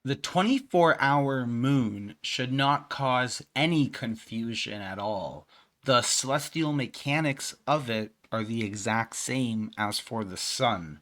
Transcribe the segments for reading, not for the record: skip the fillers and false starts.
The 24-hour moon should not cause any confusion at all. The celestial mechanics of it are the exact same as for the sun.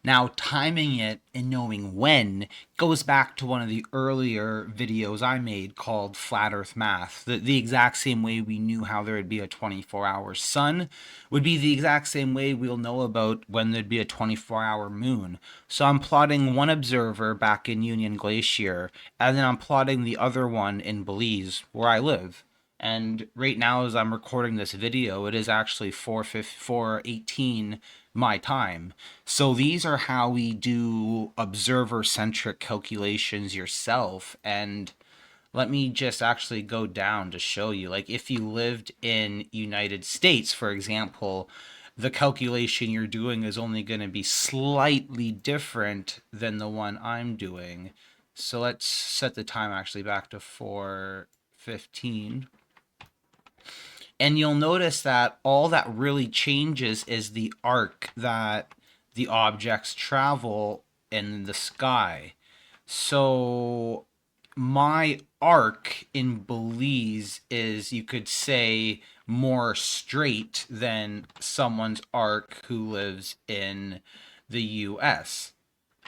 Now, timing it and knowing when goes back to one of the earlier videos I made called Flat Earth Math. The exact same way we knew how there would be a 24-hour sun would be the exact same way we'll know about when there'd be a 24-hour moon. So I'm plotting one observer back in Union Glacier, and then I'm plotting the other one in Belize, where I live. And right now, as I'm recording this video, it is actually 4:18 my time. So these are how we do observer-centric calculations yourself. And let me just actually go down to show you. Like if you lived in United States, for example, the calculation you're doing is only going to be slightly different than the one I'm doing. So let's set the time actually back to 4:15. And you'll notice that all that really changes is the arc that the objects travel in the sky. So my arc in Belize is, you could say, more straight than someone's arc who lives in the US.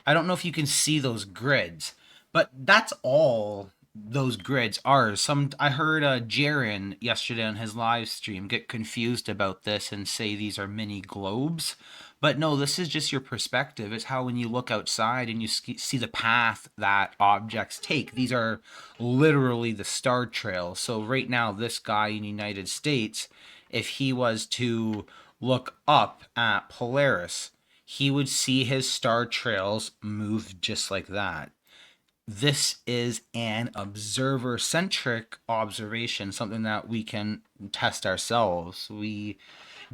I don't know if you can see those grids, but that's all those grids are. I heard Jaren yesterday on his live stream get confused about this and say these are mini globes. But no, this is just your perspective. It's how when you look outside and you see the path that objects take. These are literally the star trail. So right now, this guy in the United States, if he was to look up at Polaris, he would see his star trails move just like that. This is an observer centric observation, something that we can test ourselves. We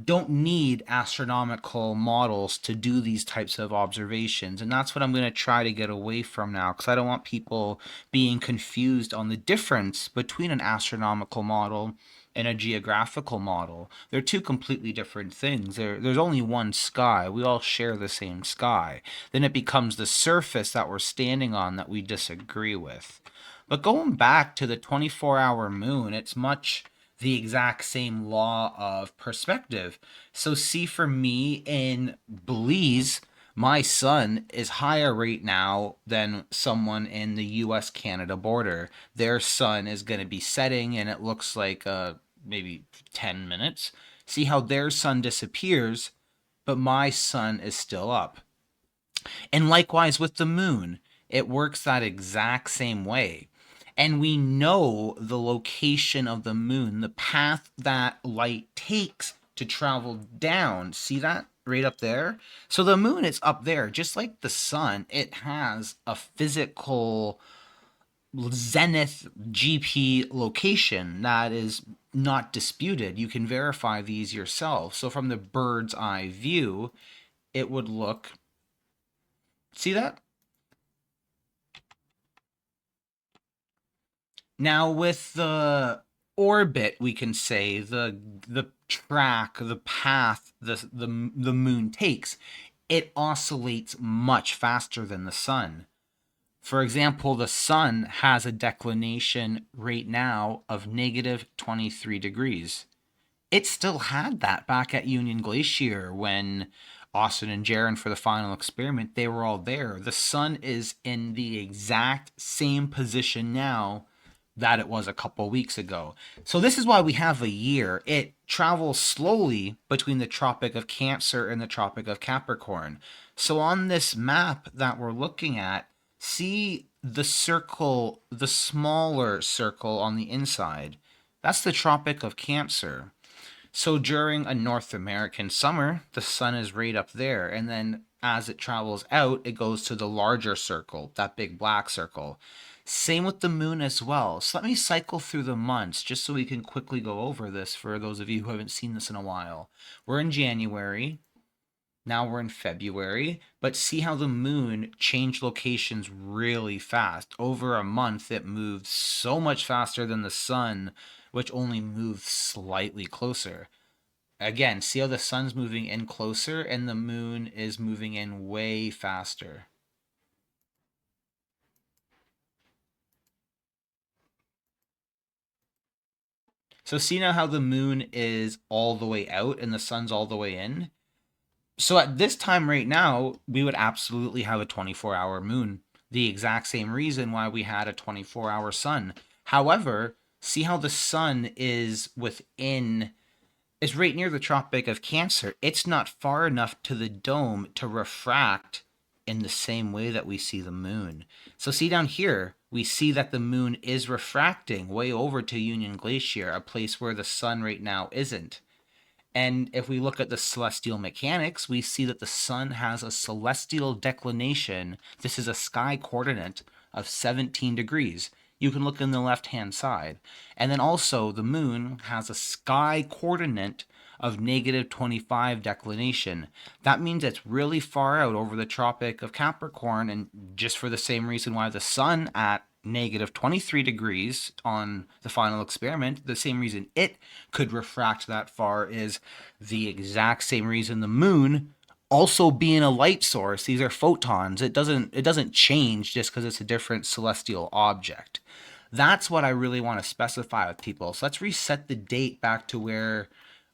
don't need astronomical models to do these types of observations. And that's what I'm going to try to get away from now, because I don't want people being confused on the difference between an astronomical model and a geographical model. They're two completely different things. There's only one sky. We all share the same sky. Then it becomes the surface that we're standing on that we disagree with. But going back to the 24-hour moon, it's much the exact same law of perspective. So, see, for me in Belize, my sun is higher right now than someone in the US Canada border. Their sun is going to be setting, and it looks like maybe 10 minutes. See how their sun disappears, but my sun is still up. And likewise with the moon, it works that exact same way. And we know the location of the moon, the path that light takes to travel down. See that right up there? So the moon is up there, just like the sun. It has a physical zenith GP location that is not disputed. You can verify these yourself. So from the bird's eye view, it would look, see that? Now with the orbit, we can say the track, the path the moon takes, it oscillates much faster than the sun. For example, the sun has a declination right now of negative 23 degrees. It still had that back at Union Glacier when Austin and Jaren, for the final experiment, they were all there. The sun is in the exact same position now that it was a couple weeks ago. So this is why we have a year. It travels slowly between the Tropic of Cancer and the Tropic of Capricorn. So on this map that we're looking at, see the circle, the smaller circle on the inside. That's the Tropic of Cancer. So during a North American summer, the sun is right up there. And then as it travels out, it goes to the larger circle, that big black circle. Same with the moon as well. So let me cycle through the months just so we can quickly go over this for those of you who haven't seen this in a while. We're in January. Now we're in February, but see how the moon changed locations really fast. Over a month, it moved so much faster than the sun, which only moved slightly closer. Again, see how the sun's moving in closer and the moon is moving in way faster. So see now how the moon is all the way out and the sun's all the way in? So at this time right now, we would absolutely have a 24-hour moon. The exact same reason why we had a 24-hour sun. However, see how the sun is right near the Tropic of Cancer. It's not far enough to the dome to refract in the same way that we see the moon. So see down here, we see that the moon is refracting way over to Union Glacier, a place where the sun right now isn't. And if we look at the celestial mechanics, we see that the sun has a celestial declination. This is a sky coordinate of 17 degrees. You can look in the left-hand side. And then also the moon has a sky coordinate of negative 25 declination. That means it's really far out over the Tropic of Capricorn, and just for the same reason why the sun at negative 23 degrees on the final experiment, the same reason it could refract that far is the exact same reason the moon, also being a light source, these are photons, it doesn't change just because it's a different celestial object. That's what I really want to specify with people. So let's reset the date back to where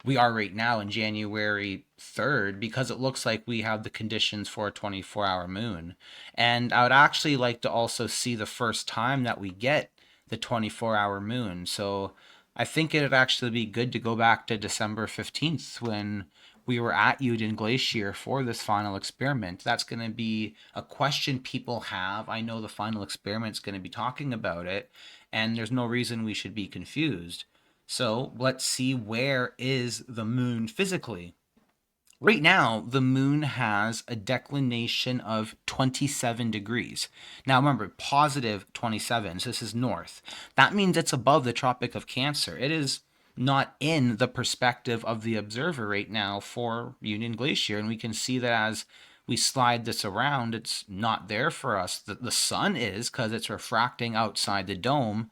we are right now in January 3rd, because it looks like we have the conditions for a 24-hour moon. And I would actually like to also see the first time that we get the 24-hour moon. So I think it'd actually be good to go back to December 15th when we were at Union Glacier for this final experiment. That's going to be a question people have. I know the final experiment's going to be talking about it, and there's no reason we should be confused. So let's see, where is the moon physically? Right now, the moon has a declination of 27 degrees. Now remember, positive 27, so this is north. That means it's above the Tropic of Cancer. It is not in the perspective of the observer right now for Union Glacier, and we can see that as we slide this around, it's not there for us. The sun is, because it's refracting outside the dome,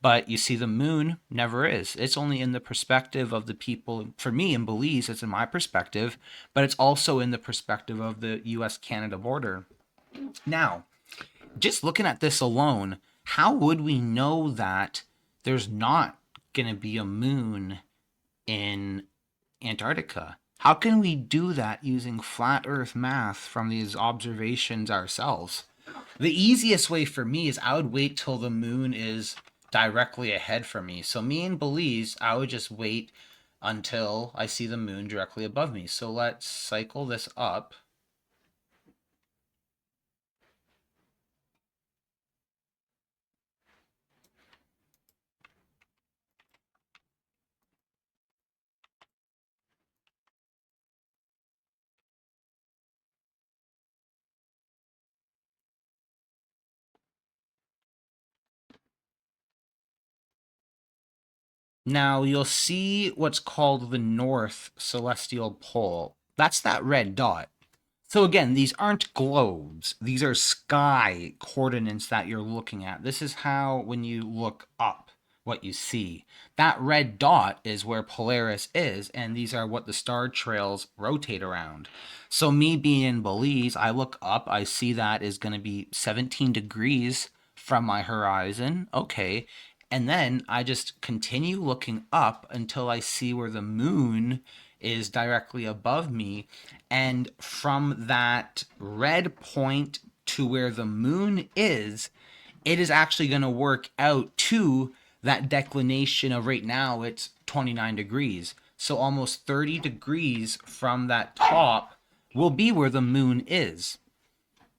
but you see, the moon never is. It's only in the perspective of the people. For me in Belize, it's in my perspective, but it's also in the perspective of the US Canada border. Now, just looking at this alone, how would we know that there's not going to be a moon in Antarctica? How can we do that using flat Earth math from these observations ourselves? The easiest way for me is I would wait till the moon is directly ahead from me. So me in Belize, I would just wait until I see the moon directly above me. So let's cycle this up. Now you'll see what's called the North Celestial Pole. That's that red dot. So again, these aren't globes. These are sky coordinates that you're looking at. This is how, when you look up, what you see. That red dot is where Polaris is, and these are what the star trails rotate around. So me being in Belize, I look up, I see that is going to be 17 degrees from my horizon. Okay. And then I just continue looking up until I see where the moon is directly above me. And from that red point to where the moon is, it is actually going to work out to that declination of right now, it's 29 degrees. So almost 30 degrees from that top will be where the moon is.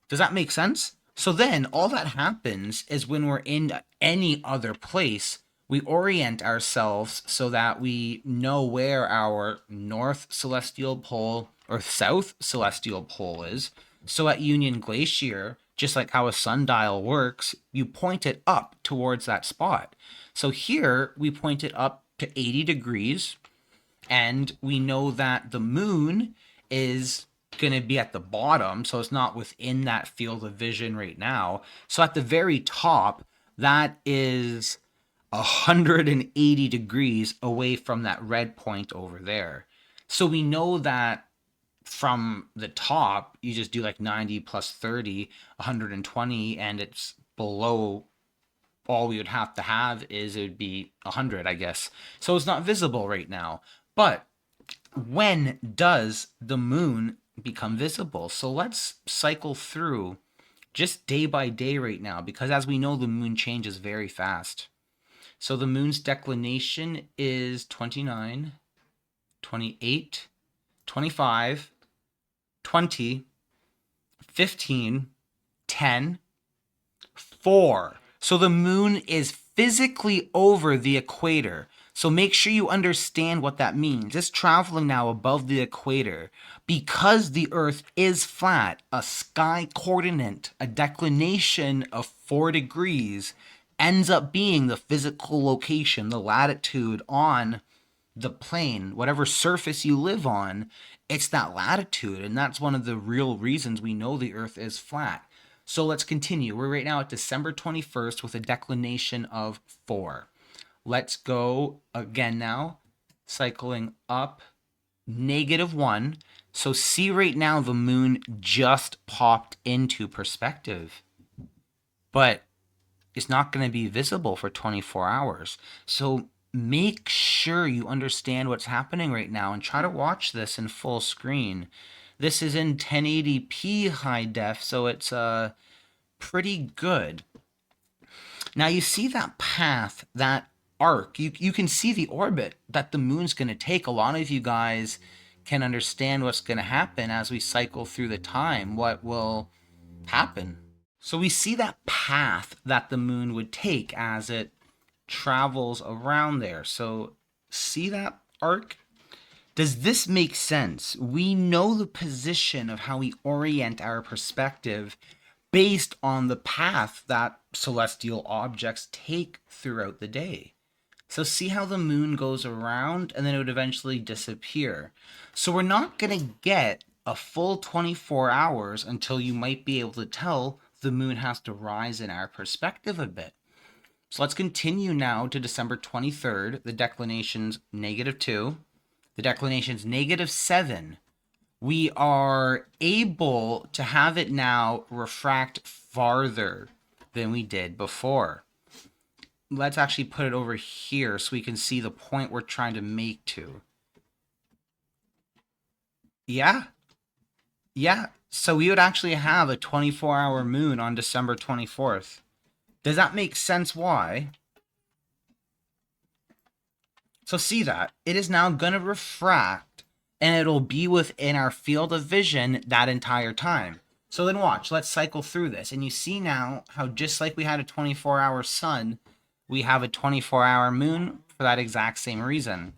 Does that make sense? So then all that happens is when we're in any other place, we orient ourselves so that we know where our north celestial pole or south celestial pole is. So at Union Glacier, just like how a sundial works, you point it up towards that spot. So here we point it up to 80 degrees, and we know that the moon is going to be at the bottom, so it's not within that field of vision right now. So at the very top, that is 180 degrees away from that red point over there. So we know that from the top, you just do like 90 plus 30, 120, and it's below all we would have to have is it would be 100, I guess. So it's not visible right now. But when does the moon become visible? So let's cycle through just day by day right now, because as we know, the moon changes very fast. So the moon's declination is 29, 28, 25, 20, 15, 10, 4. So the moon is physically over the equator. So make sure you understand what that means. It's traveling now above the equator. Because the Earth is flat, a sky coordinate, a declination of 4 degrees, ends up being the physical location, the latitude on the plane, whatever surface you live on, it's that latitude. And that's one of the real reasons we know the Earth is flat. So let's continue. We're right now at December 21st with a declination of 4. Let's go again now, cycling up, -1. So see right now the moon just popped into perspective, but it's not going to be visible for 24 hours. So make sure you understand what's happening right now and try to watch this in full screen. This is in 1080p high def, so it's pretty good. Now you see that path, that arc, you can see the orbit that the moon's going to take. A lot of you guys can understand what's going to happen as we cycle through the time, what will happen. So we see that path that the moon would take as it travels around there. So see that arc? Does this make sense? We know the position of how we orient our perspective based on the path that celestial objects take throughout the day. So see how the moon goes around and then it would eventually disappear. So we're not going to get a full 24 hours until you might be able to tell the moon has to rise in our perspective a bit. So let's continue now to December 23rd. The declination's -2. The declination's -7. We are able to have it now refract farther than we did before. Let's actually put it over here so we can see the point we're trying to make to. Yeah. So we would actually have a 24-hour moon on December 24th. Does that make sense why? So see that. It is now going to refract, and it'll be within our field of vision that entire time. So then watch. Let's cycle through this. And you see now how just like we had a 24-hour sun, we have a 24-hour moon for that exact same reason.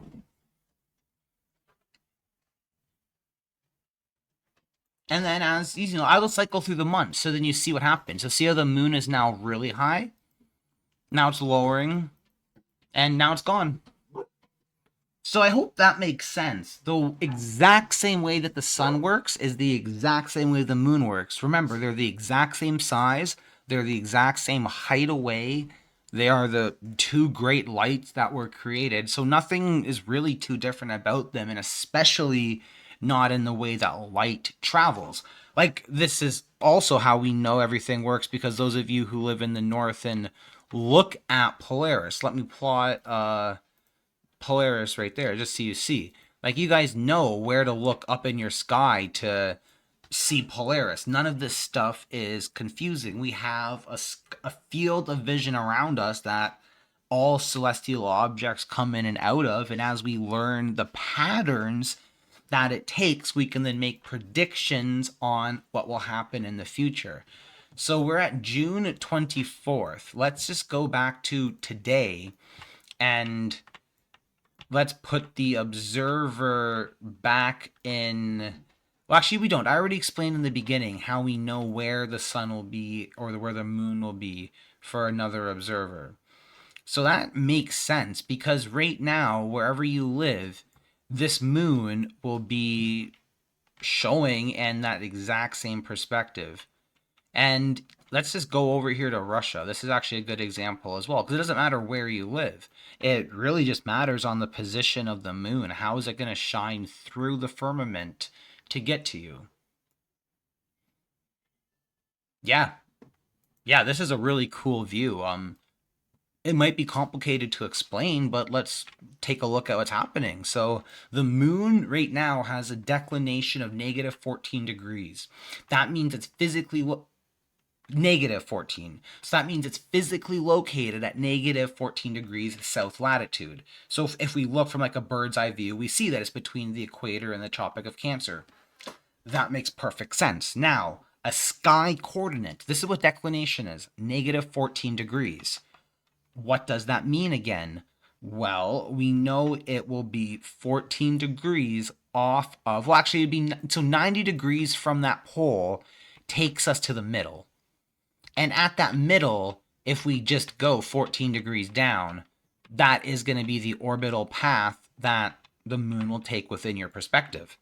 And then as, you know, I will cycle through the months, so then you see what happens. So see how the moon is now really high? Now it's lowering, and now it's gone. So I hope that makes sense. The exact same way that the sun works is the exact same way the moon works. Remember, they're the exact same size. They're the exact same height away. They are the two great lights that were created. So nothing is really too different about them, and especially not in the way that light travels. Like, this is also how we know everything works, because those of you who live in the north and look at Polaris, let me plot Polaris right there, just so you see. Like, you guys know where to look up in your sky to see Polaris. None of this stuff is confusing. We have a field of vision around us that all celestial objects come in and out of, and as we learn the patterns that it takes, we can then make predictions on what will happen in the future. So we're at June 24th. Let's just go back to today and let's put the observer back in. Well, actually, we don't. I already explained in the beginning how we know where the sun will be or where the moon will be for another observer. So that makes sense, because right now, wherever you live, this moon will be showing in that exact same perspective. And let's just go over here to Russia. This is actually a good example as well, because it doesn't matter where you live. It really just matters on the position of the moon. How is it going to shine through the firmament to get to you? Yeah. Yeah, this is a really cool view. It might be complicated to explain, but let's take a look at what's happening. So the moon right now has a declination of negative 14 degrees. That means it's physically negative 14. So that means it's physically located at negative 14 degrees south latitude. So if we look from like a bird's eye view, we see that it's between the equator and the Tropic of Cancer. That makes perfect sense. Now, a sky coordinate. This is what declination is, negative 14 degrees. What does that mean again? Well, we know it will be 14 degrees off of, well, actually, it'd be, so 90 degrees from that pole takes us to the middle. And at that middle, if we just go 14 degrees down, that is going to be the orbital path that the moon will take within your perspective.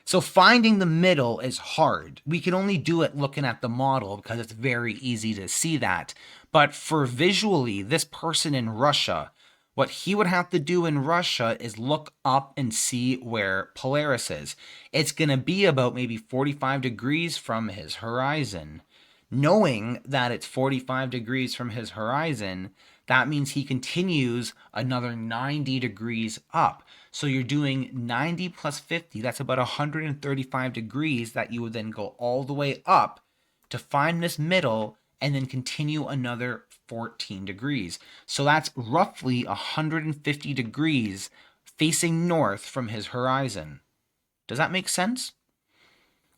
So finding the middle is hard. We can only do it looking at the model because it's very easy to see that. But for visually, this person in Russia, what he would have to do in Russia is look up and see where Polaris is. It's going to be about maybe 45 degrees from his horizon. Knowing that it's 45 degrees from his horizon, that means he continues another 90 degrees up. So you're doing 90 plus 50, that's about 135 degrees that you would then go all the way up to find this middle and then continue another 14 degrees. So that's roughly 150 degrees facing north from his horizon. Does that make sense?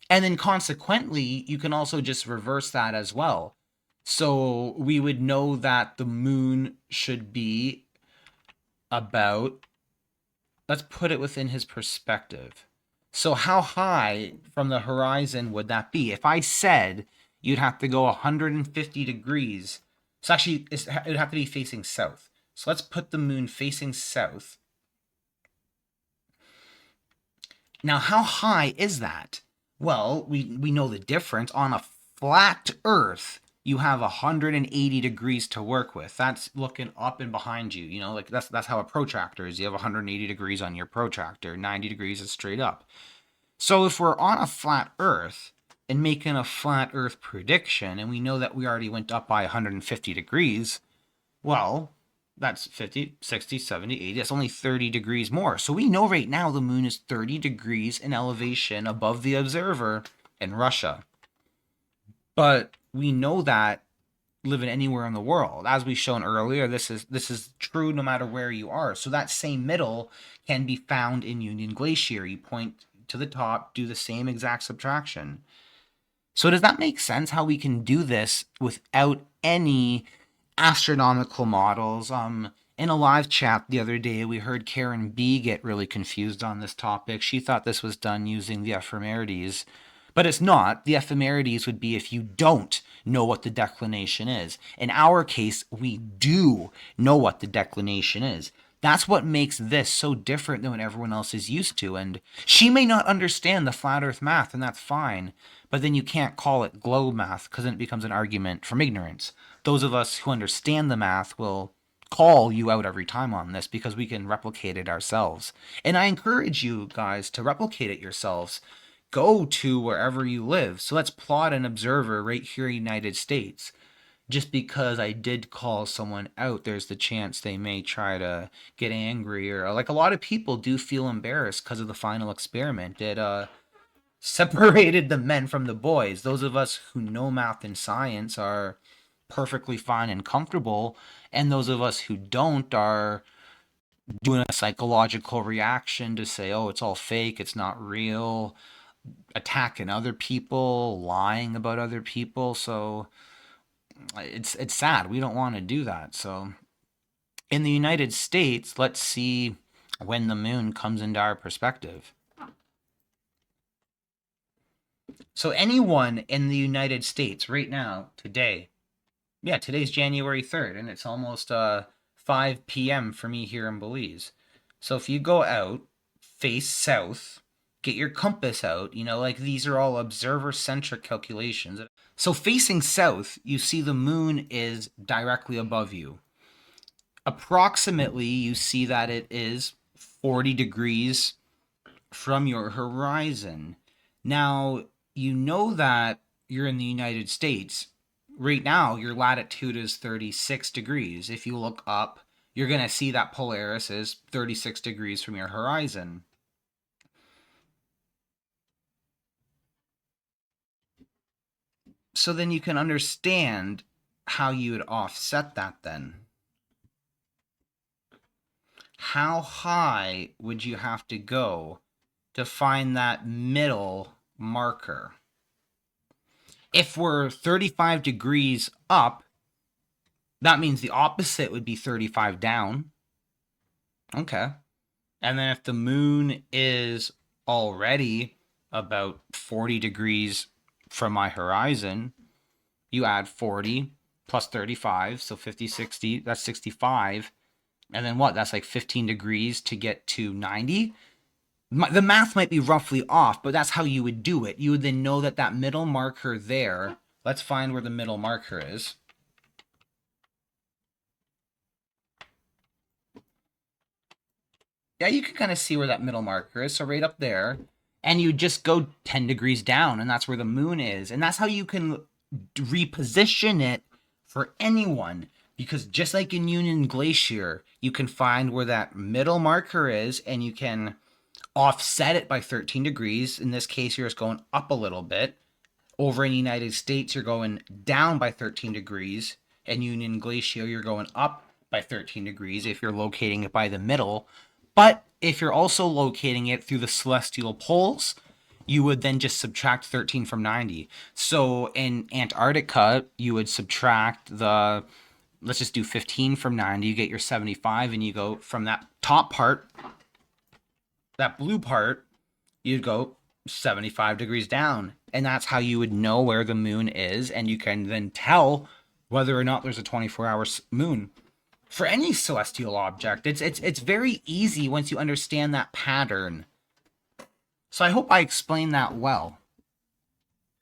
And then consequently, you can also just reverse that as well. So we would know that the moon should be about, let's put it within his perspective. So how high from the horizon would that be? If I said you'd have to go 150 degrees, so actually it would have to be facing south. So let's put the moon facing south. Now, how high is that? Well, we know the difference. On a flat Earth, you have 180 degrees to work with. That's looking up and behind you. You know, like that's how a protractor is. You have 180 degrees on your protractor. 90 degrees is straight up. So if we're on a flat Earth and making a flat Earth prediction, and we know that we already went up by 150 degrees, well, that's 50, 60, 70, 80. That's only 30 degrees more. So we know right now the moon is 30 degrees in elevation above the observer in Russia. But we know that living anywhere in the world, as we shown earlier, this is true no matter where you are. So that same middle can be found in Union Glacier. You point to the top, do the same exact subtraction. So does that make sense how we can do this without any astronomical models? In a live chat the other day, we heard Karen BE get really confused on this topic. She thought this was done using the ephemerides, but it's not. The ephemerides would be if you don't know what the declination is. In our case, we do know what the declination is. That's what makes this so different than what everyone else is used to. And she may not understand the flat earth math, and that's fine. But then you can't call it globe math because then it becomes an argument from ignorance. Those of us who understand the math will call you out every time on this because we can replicate it ourselves. And I encourage you guys to replicate it yourselves. Go to wherever you live. So let's plot an observer right here in the United States. Just because I did call someone out, there's the chance they may try to get angry, or like a lot of people do feel embarrassed because of the final experiment. It separated the men from the boys. Those of us who know math and science are perfectly fine and comfortable, and those of us who don't are doing a psychological reaction to say, oh, it's all fake, it's not real, attacking other people, lying about other people. So it's sad. We don't want to do that. So in the United States, let's see when the moon comes into our perspective. So anyone in the United States right now, today, yeah, today's January 3rd, and it's almost 5 p.m. for me here in Belize. So if you go out, face south, get your compass out, you know, like these are all observer-centric calculations. So facing south, you see the moon is directly above you. Approximately, you see that it is 40 degrees from your horizon. Now, you know that you're in the United States right now your latitude is 36 degrees. If you look up, you're going to see that Polaris is 36 degrees from your horizon. So then you can understand how you would offset that then. How high would you have to go to find that middle marker? If we're 35 degrees up, that means the opposite would be 35 down. Okay. And then if the moon is already about 40 degrees from my horizon, you add 40 plus 35, so 50, 60, that's 65. And then what? That's like 15 degrees to get to 90. The math might be roughly off, but that's how you would do it. You would then know that that middle marker there, let's find where the middle marker is. Yeah, you can kind of see where that middle marker is. So right up there. And you just go 10 degrees down, and that's where the moon is. And that's how you can reposition it for anyone. Because just like in Union Glacier, you can find where that middle marker is, and you can offset it by 13 degrees. In this case, you're just going up a little bit. Over in the United States, you're going down by 13 degrees. And Union Glacier, you're going up by 13 degrees if you're locating it by the middle. But if you're also locating it through the celestial poles, you would then just subtract 13 from 90. So in Antarctica, you would subtract the, let's just do 15 from 90. You get your 75, and you go from that top part, that blue part, you'd go 75 degrees down. And that's how you would know where the moon is. And you can then tell whether or not there's a 24-hour moon. For any celestial object, it's very easy once you understand that pattern. So I hope I explained that well.